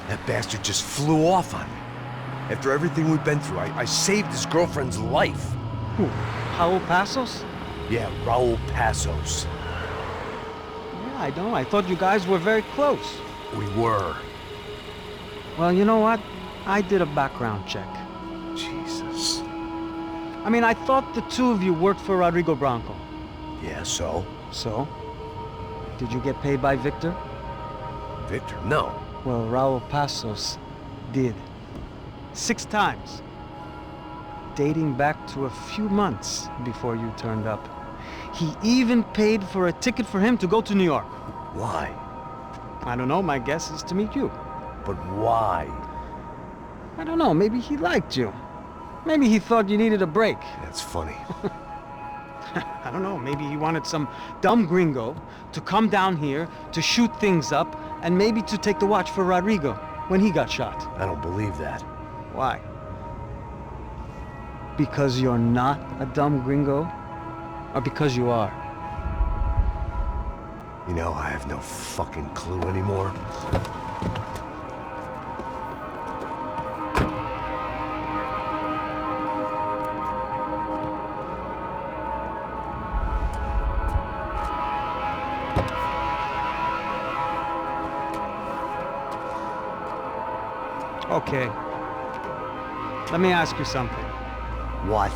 That bastard just flew off on me. After everything we've been through, I saved his girlfriend's life. Who? Raul Passos? Yeah, Raul Passos. Yeah, I know. I thought you guys were very close. We were. Well, you know what? I did a background check. Jesus. I mean, I thought the two of you worked for Rodrigo Branco. Yeah, so? So? Did you get paid by Victor? Victor? No. Well, Raul Passos did. 6 times. Dating back to a few months before you turned up. He even paid for a ticket for him to go to New York. Why? I don't know, my guess is to meet you. But why? I don't know, maybe he liked you. Maybe he thought you needed a break. That's funny. I don't know, maybe he wanted some dumb gringo to come down here to shoot things up and maybe to take the watch for Rodrigo when he got shot. I don't believe that. Why? Because you're not a dumb gringo? Or because you are? You know, I have no fucking clue anymore. Okay. Let me ask you something. What?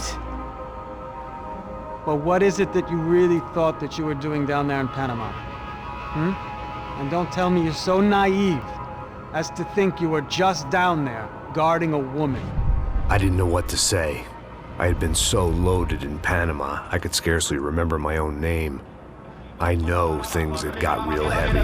Well, what is it that you really thought that you were doing down there in Panama? And don't tell me you're so naive as to think you were just down there guarding a woman. I didn't know what to say. I had been so loaded in Panama, I could scarcely remember my own name. I know things had got real heavy.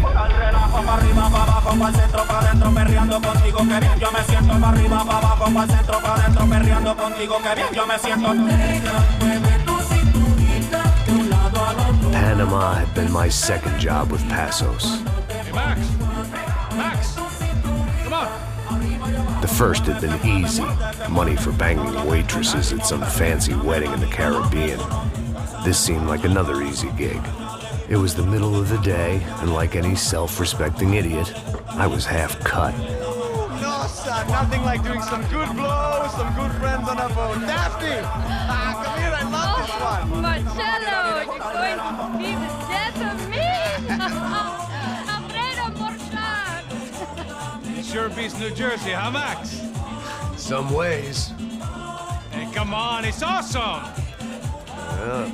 Panama had been my second job with Passos. Hey, Max! Max! Come on! The first had been easy. Money for banging waitresses at some fancy wedding in the Caribbean. This seemed like another easy gig. It was the middle of the day, and like any self-respecting idiot, I was half cut. No, son, nothing like doing some good blows, some good friends on a boat. Daphne! Come here, I love this one. Marcello, you're going to be the death of me? Alfredo Morchat. It sure beats New Jersey, huh, Max? Some ways. Hey, come on, it's awesome! Yeah.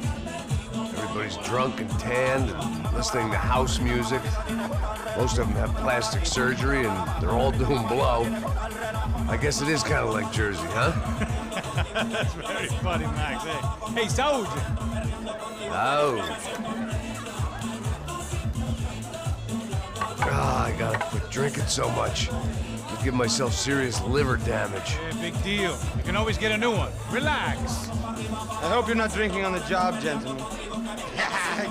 Everybody's drunk and tanned and listening to house music. Most of them have plastic surgery and they're all doing blow. I guess it is kind of like Jersey, huh? That's very funny, Max. Hey, soldier! Oh. God, I gotta quit drinking so much. I'll give myself serious liver damage. Yeah, big deal. You can always get a new one. Relax. I hope you're not drinking on the job, gentlemen.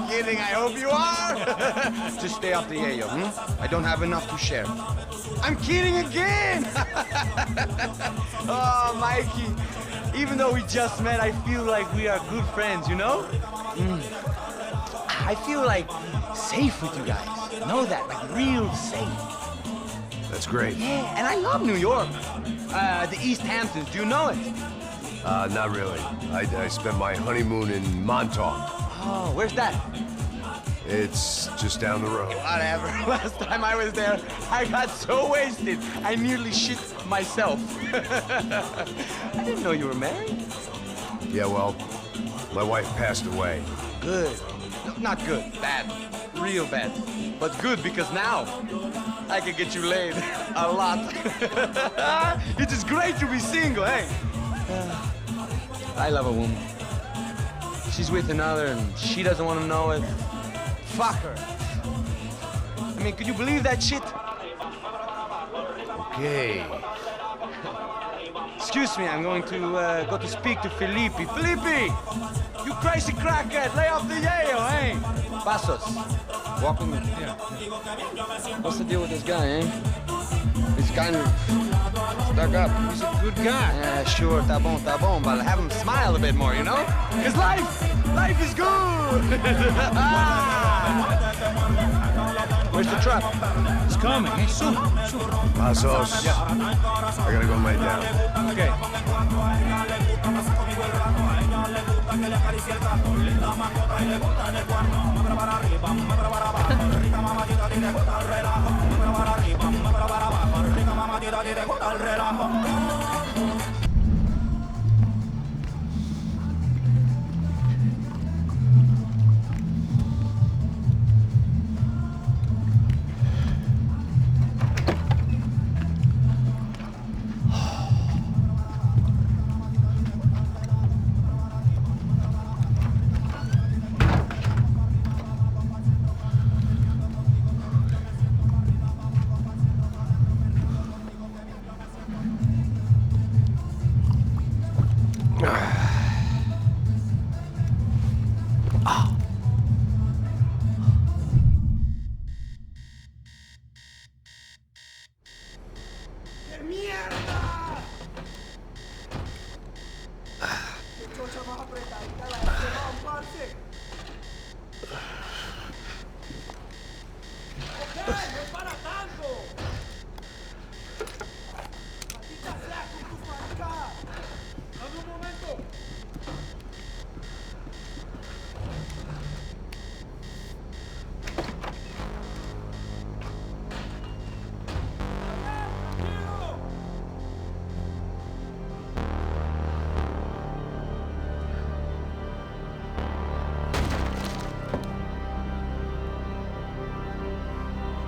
Kidding, I hope you are. Just stay off the yayo, I don't have enough to share. I'm kidding again! Oh, Mikey, even though we just met, I feel like we are good friends, you know? I feel like safe with you guys. Know that, like real safe. That's great. Yeah, and I love New York. The East Hamptons, do you know it? Not really. I spent my honeymoon in Montauk. Oh, where's that? It's just down the road. Whatever. Last time I was there, I got so wasted, I nearly shit myself. I didn't know you were married. Yeah, well, my wife passed away. Good. No, not good. Bad. Real bad. But good because now I can get you laid a lot. It is great to be single, hey? I love a woman. She's with another and she doesn't want to know it. Fuck her. I mean, could you believe that shit? Okay. Excuse me, I'm going to go to speak to Felipe. Felipe! You crazy crackhead, lay off the yayo, eh? Passos, walk with me. Yeah. What's the deal with this guy, eh? He's kind of stuck up. He's a good guy. Yeah, sure, tá bom, but have him smile a bit more, you know? Because life is good! Where's the trap? It's coming. Hey, soon. Pasos. I gotta go lay down. Okay.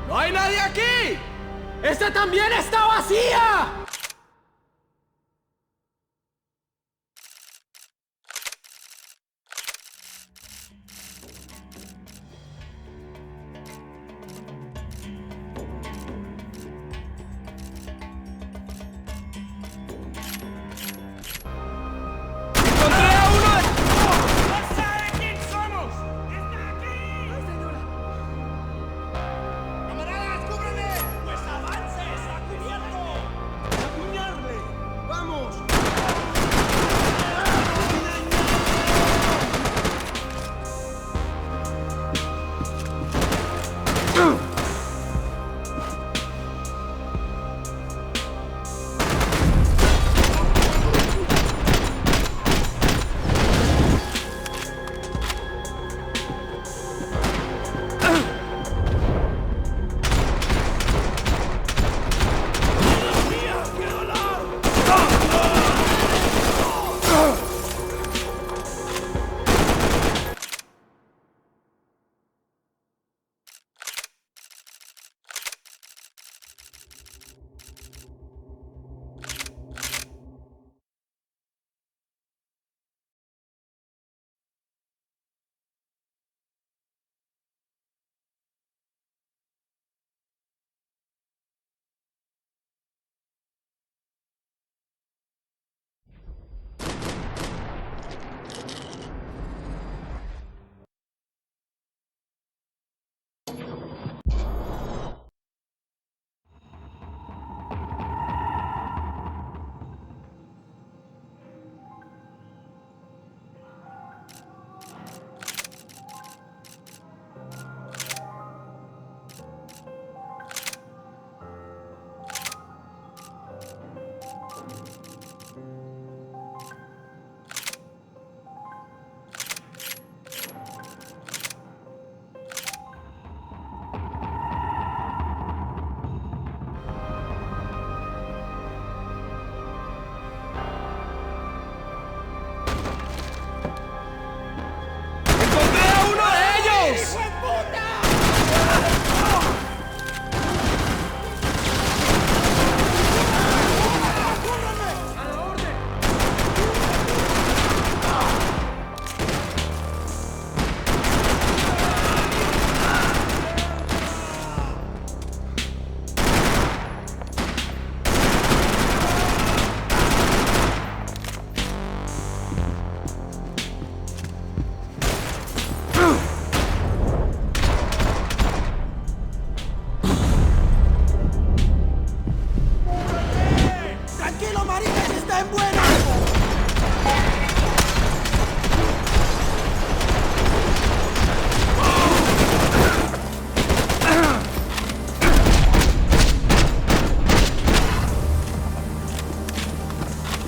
¡No hay nadie aquí! ¡Esta también está vacía! ¡Encontré a uno! ¡No sabe quién somos! ¡Está aquí! ¡No, señora! ¡Camaradas, cúbranme! ¡Pues avance! ¡Está cubierto!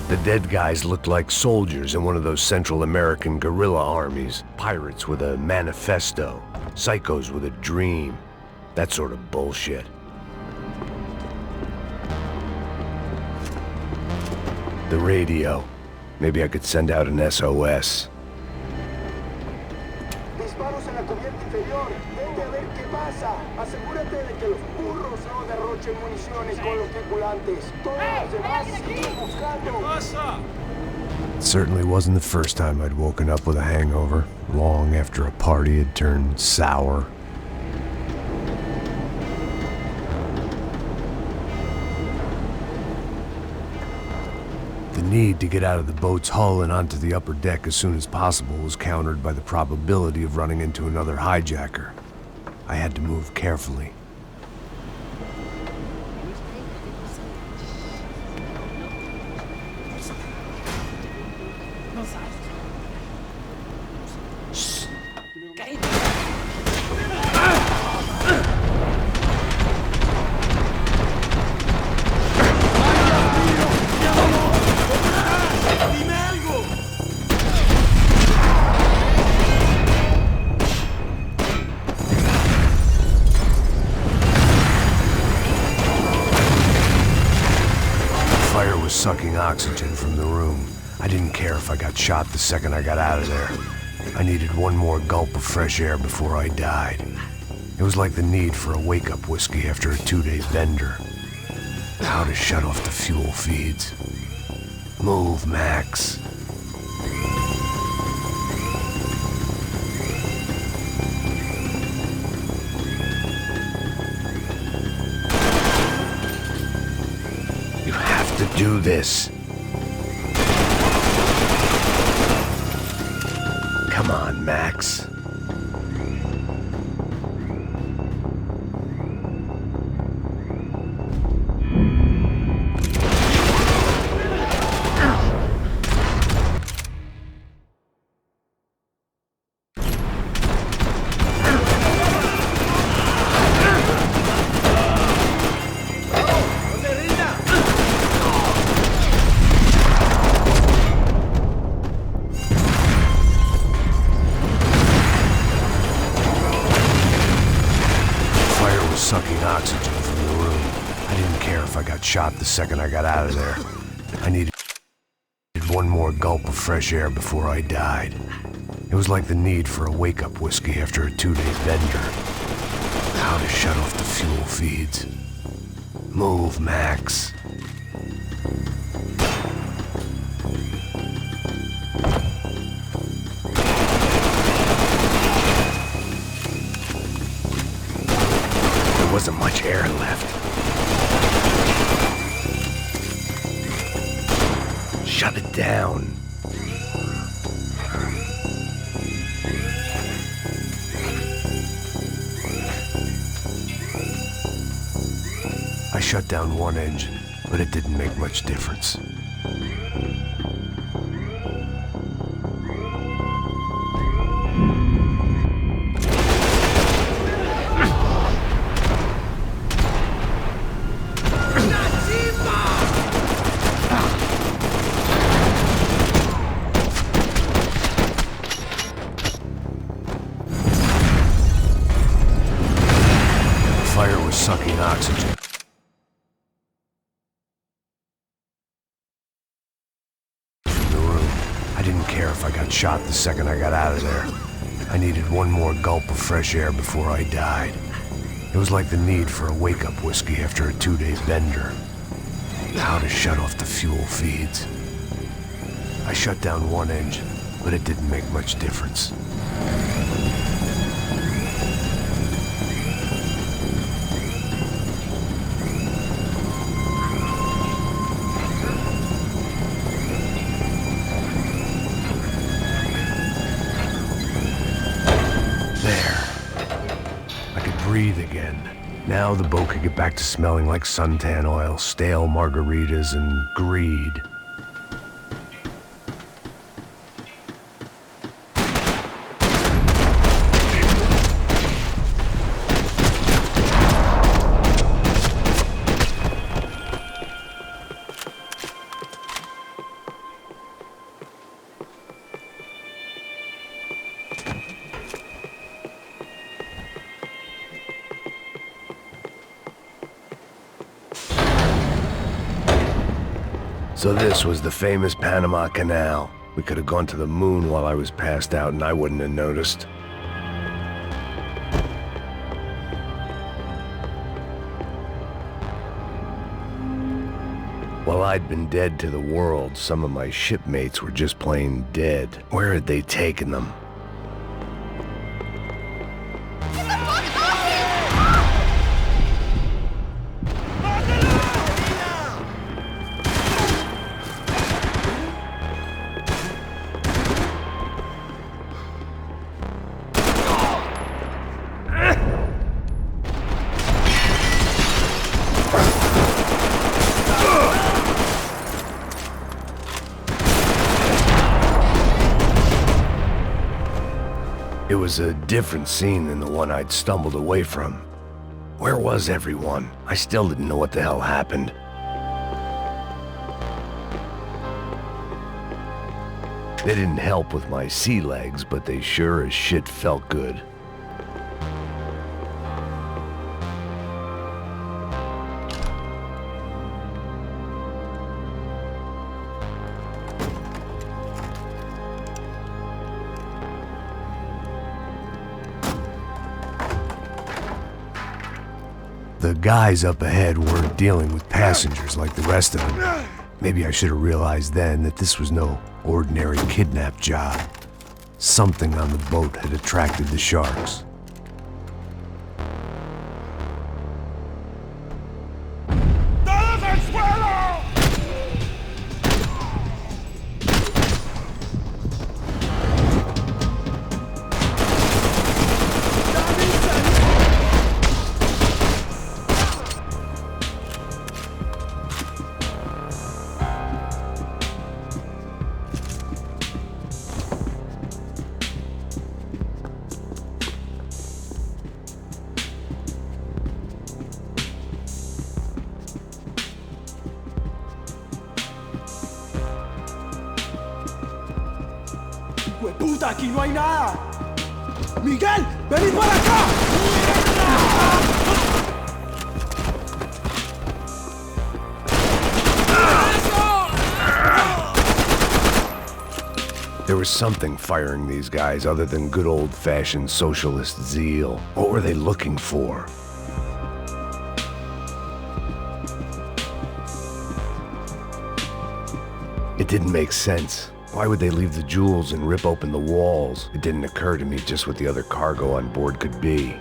The dead guys looked like soldiers in one of those Central American guerrilla armies. Pirates with a manifesto, psychos with a dream. That sort of bullshit. The radio. Maybe I could send out an SOS. Disparos en la cubierta inferior. Vete a ver qué pasa. Asegúrate de que los burros no derrochen municiones con los tripulantes. Todos los demás siguen buscando. It certainly wasn't the first time I'd woken up with a hangover, long after a party had turned sour. The need to get out of the boat's hull and onto the upper deck as soon as possible was countered by the probability of running into another hijacker. I had to move carefully. Sucking oxygen from the room. I didn't care if I got shot the second I got out of there. I needed one more gulp of fresh air before I died. It was like the need for a wake-up whiskey after a 2-day bender. How to shut off the fuel feeds. Move, Max. Do this. Come on, Max. Sucking oxygen from the room. I didn't care if I got shot the second I got out of there. I needed one more gulp of fresh air before I died. It was like the need for a wake-up whiskey after a 2-day bender. How to shut off the fuel feeds. Move, Max. Wasn't much air left. Shut it down. I shut down one engine, but it didn't make much difference. Sucking oxygen. From the room. I didn't care if I got shot the second I got out of there. I needed one more gulp of fresh air before I died. It was like the need for a wake-up whiskey after a 2-day bender. How to shut off the fuel feeds. I shut down one engine, but it didn't make much difference. Breathe again. Now the boat could get back to smelling like suntan oil, stale margaritas, and greed. So this was the famous Panama Canal. We could have gone to the moon while I was passed out and I wouldn't have noticed. While I'd been dead to the world, some of my shipmates were just plain dead. Where had they taken them? It was a different scene than the one I'd stumbled away from. Where was everyone? I still didn't know what the hell happened. They didn't help with my sea legs, but they sure as shit felt good. The guys up ahead weren't dealing with passengers like the rest of them. Maybe I should have realized then that this was no ordinary kidnap job. Something on the boat had attracted the sharks. ¡Todos al suelo! ¡Puta, aquí no hay nada! ¡Miguel, vení para acá! There was something firing these guys other than good old-fashioned socialist zeal. What were they looking for? It didn't make sense. Why would they leave the jewels and rip open the walls? It didn't occur to me just what the other cargo on board could be.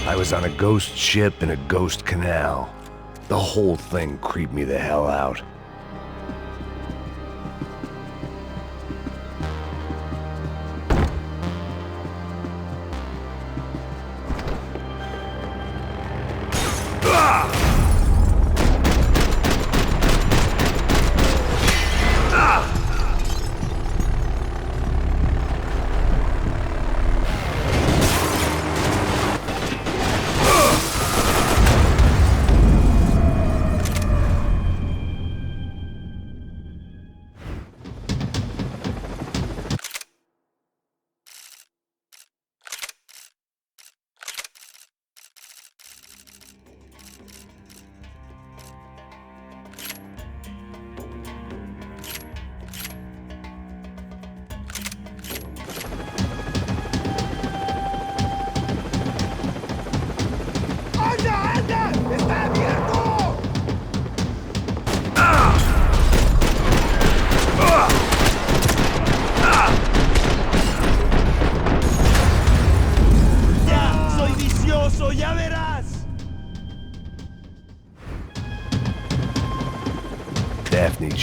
I was on a ghost ship in a ghost canal. The whole thing creeped me the hell out.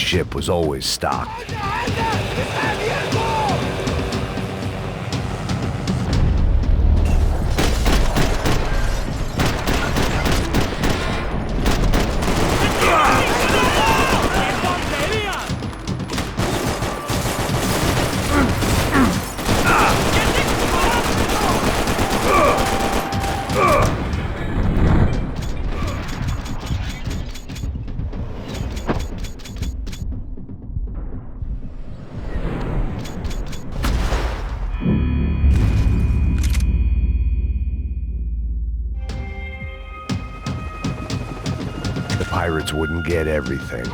ship was always stocked. The pirates wouldn't get everything.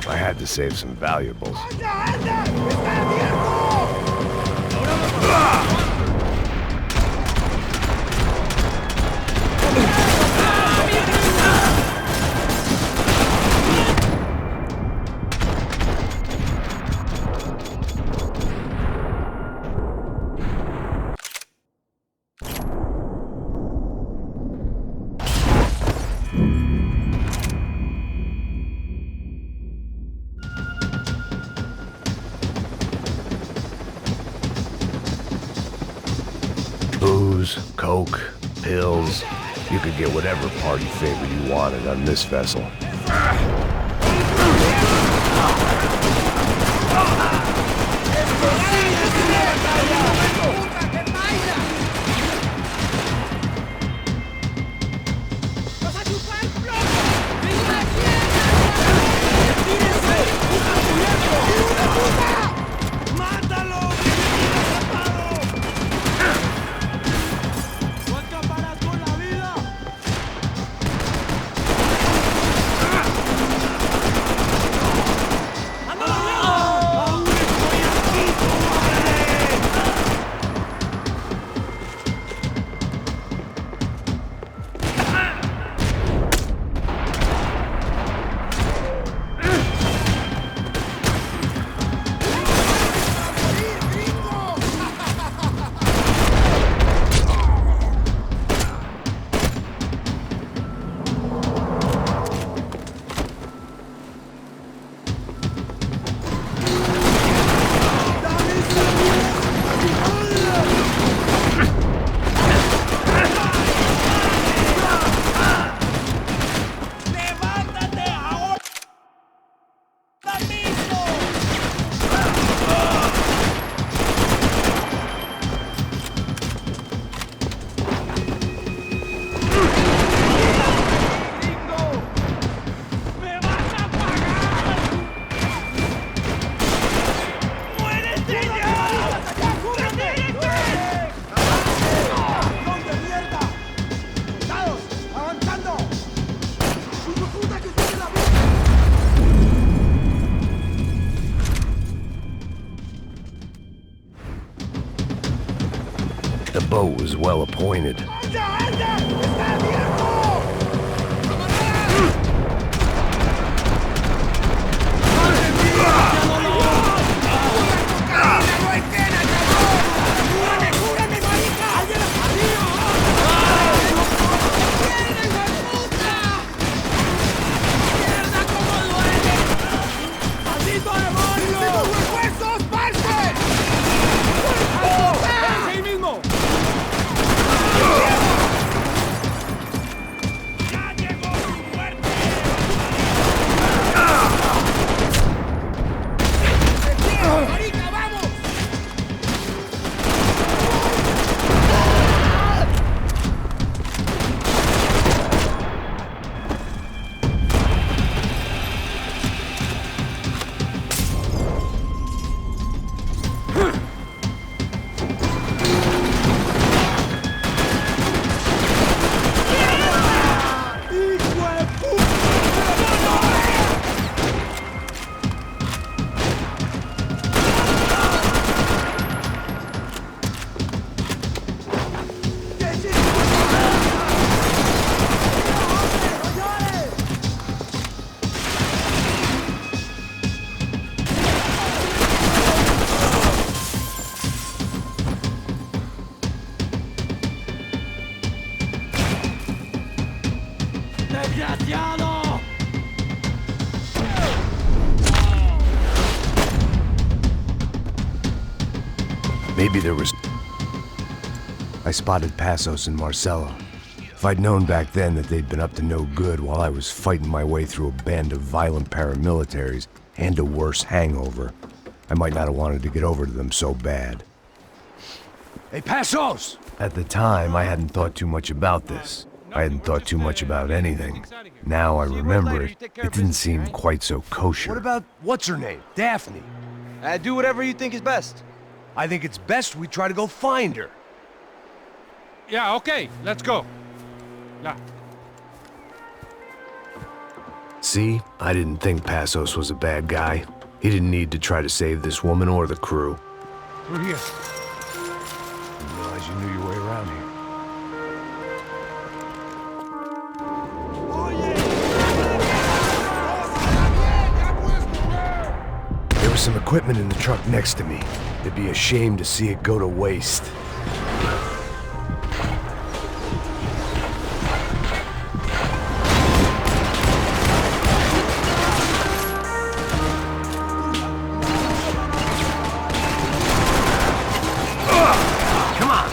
I had to save some valuables. Booze, coke, pills. You could get whatever party favor you wanted on this vessel. boat was well appointed. Maybe there was... I spotted Passos and Marcelo. If I'd known back then that they'd been up to no good while I was fighting my way through a band of violent paramilitaries and a worse hangover, I might not have wanted to get over to them so bad. Hey, Passos! At the time, I hadn't thought too much about this. I hadn't thought too much about anything. Now I remember it, it didn't seem quite so kosher. What about, what's her name? Daphne. Do whatever you think is best. I think it's best we try to go find her. Yeah, okay, let's go. Yeah. See, I didn't think Passos was a bad guy. He didn't need to try to save this woman or the crew. We're here. Didn't realize you knew your way around here. There was some equipment in the truck next to me. It'd be a shame to see it go to waste. Come on!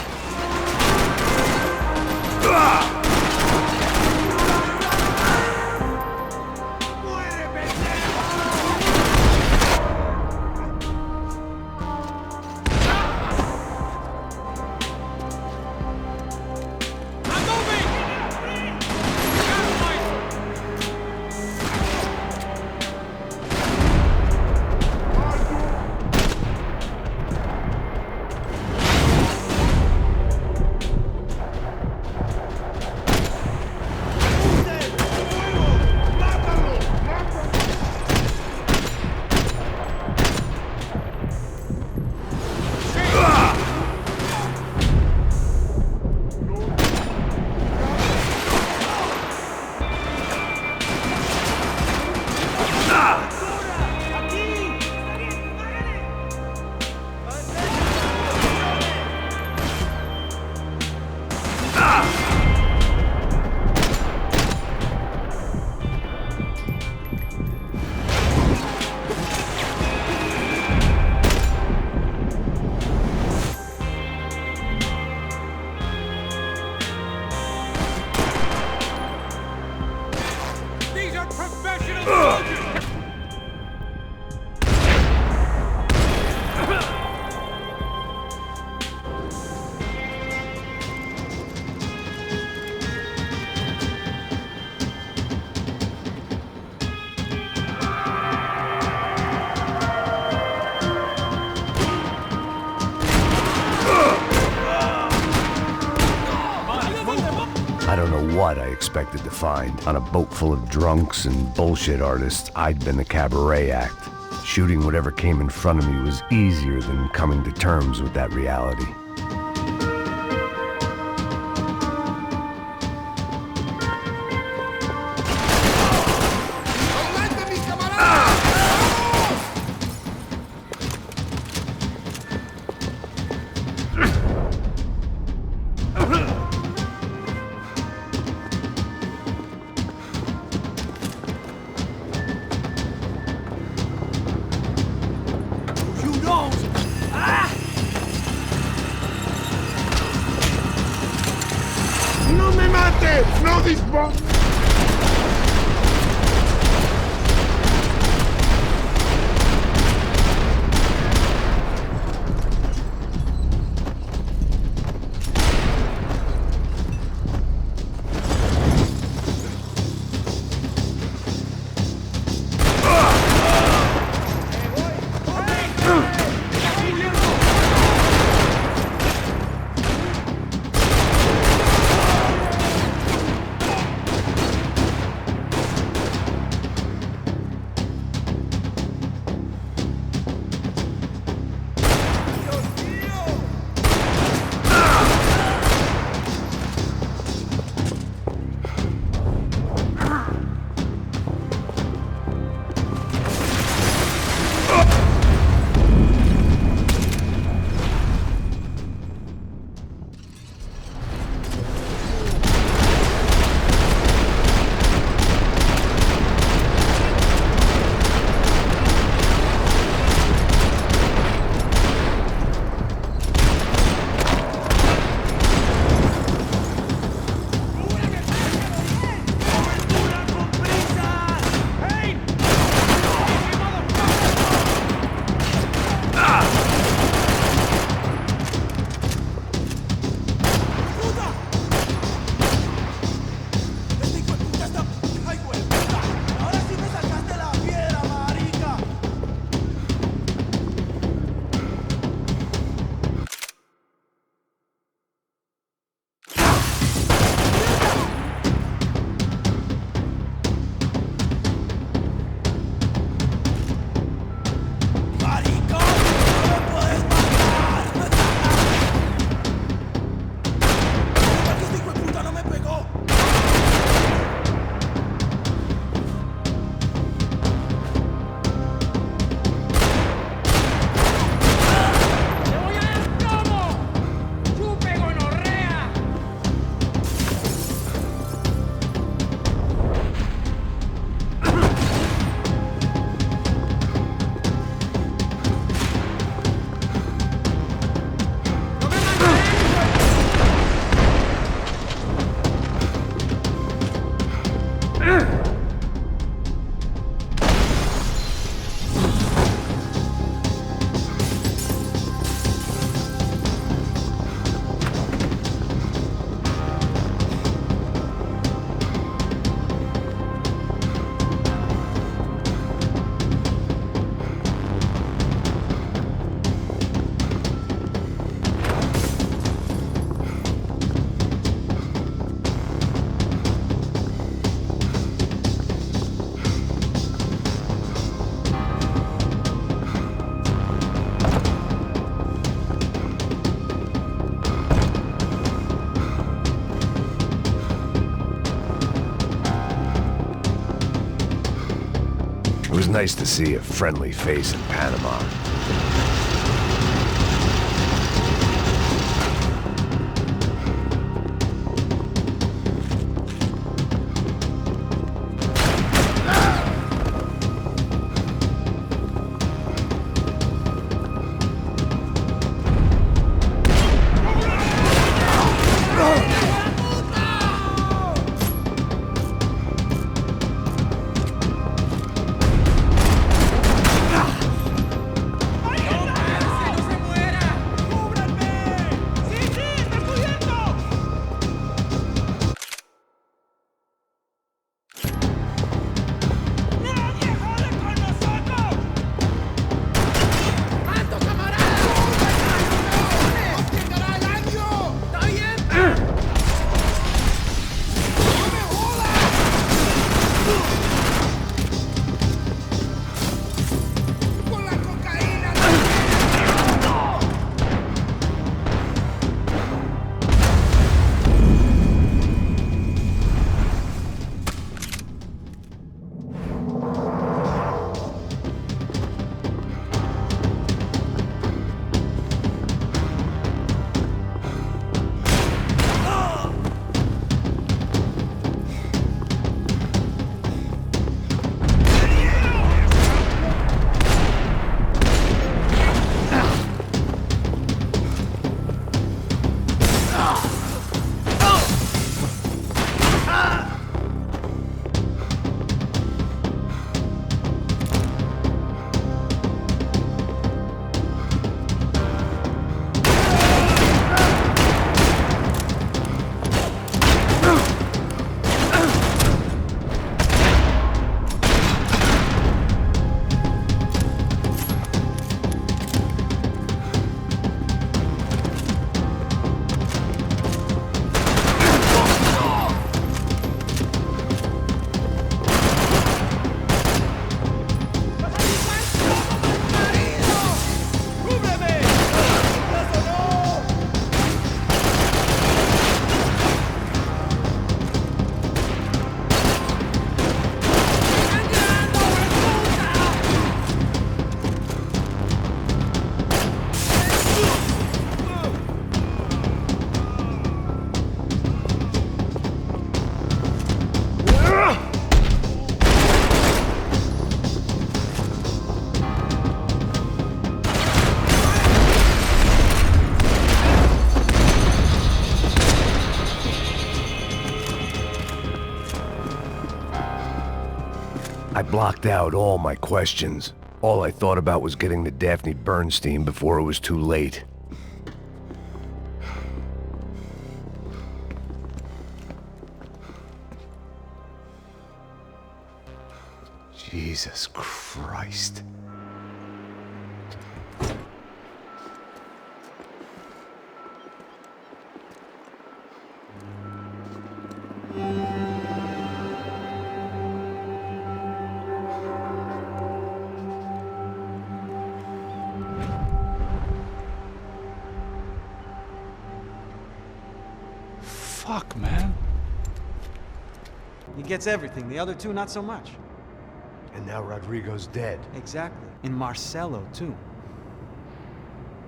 I don't know what I expected to find. On a boat full of drunks and bullshit artists, I'd been the cabaret act. Shooting whatever came in front of me was easier than coming to terms with that reality. It was nice to see a friendly face in Panama. I blocked out all my questions. All I thought about was getting to Daphne Bernstein before it was too late. Jesus Christ. Fuck, man. He gets everything, the other two not so much. And now Rodrigo's dead. Exactly. And Marcelo, too.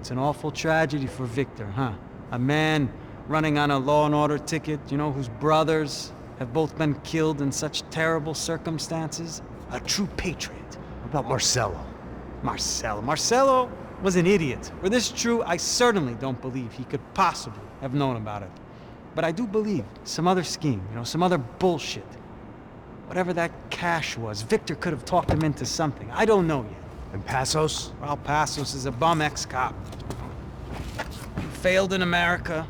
It's an awful tragedy for Victor, huh? A man running on a law and order ticket, you know, whose brothers have both been killed in such terrible circumstances. A true patriot. What about Marcelo? Marcelo was an idiot. Were this true, I certainly don't believe he could possibly have known about it. But I do believe some other scheme, you know, some other bullshit. Whatever that cash was, Victor could have talked him into something. I don't know yet. And Passos? Well, Passos is a bum ex-cop. He failed in America,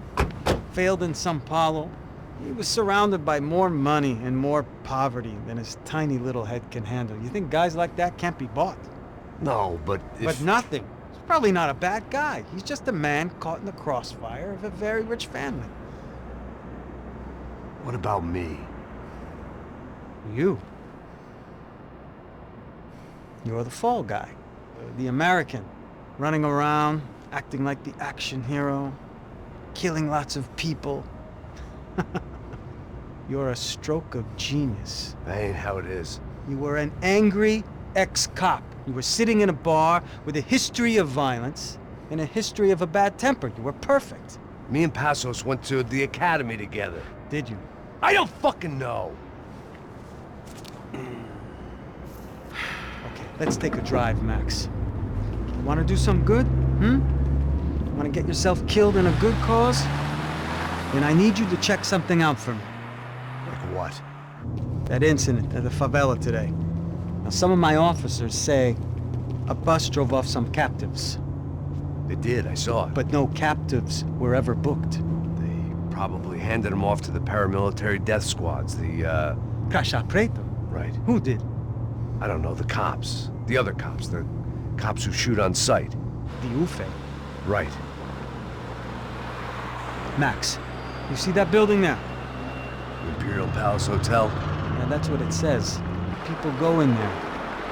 failed in Sao Paulo. He was surrounded by more money and more poverty than his tiny little head can handle. You think guys like that can't be bought? No, but But nothing. He's probably not a bad guy. He's just a man caught in the crossfire of a very rich family. What about me? You. You're the fall guy. The American. Running around, acting like the action hero, killing lots of people. You're a stroke of genius. That ain't how it is. You were an angry ex-cop. You were sitting in a bar with a history of violence and a history of a bad temper. You were perfect. Me and Passos went to the academy together. Did you? I don't fucking know. Okay, let's take a drive, Max. You want to do some good? Want to get yourself killed in a good cause? Then I need you to check something out for me. Like what? That incident at the favela today. Now, some of my officers say a bus drove off some captives, They did, I saw it. but no captives were ever booked. They probably handed them off to the paramilitary death squads, the, Caixa Preto? Right. Who did? I don't know, the cops. The other cops, the cops who shoot on sight. The UFE. Right. Max, you see that building there? Imperial Palace Hotel? Yeah, that's what it says. People go in there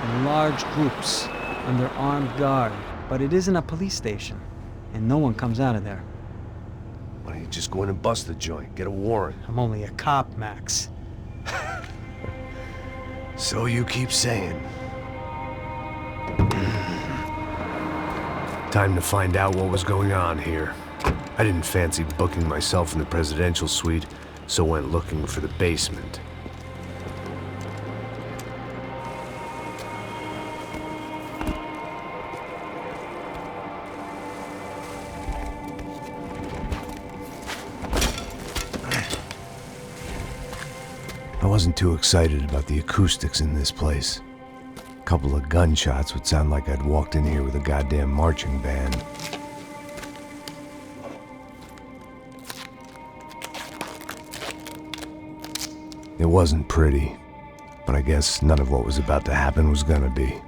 in large groups under armed guard. But it isn't a police station, and no one comes out of there. Why don't you just go in and bust the joint, get a warrant? I'm only a cop, Max. So you keep saying. Time to find out what was going on here. I didn't fancy booking myself in the presidential suite, so went looking for the basement. I wasn't too excited about the acoustics in this place. A couple of gunshots would sound like I'd walked in here with a goddamn marching band. It wasn't pretty, but I guess none of what was about to happen was gonna be.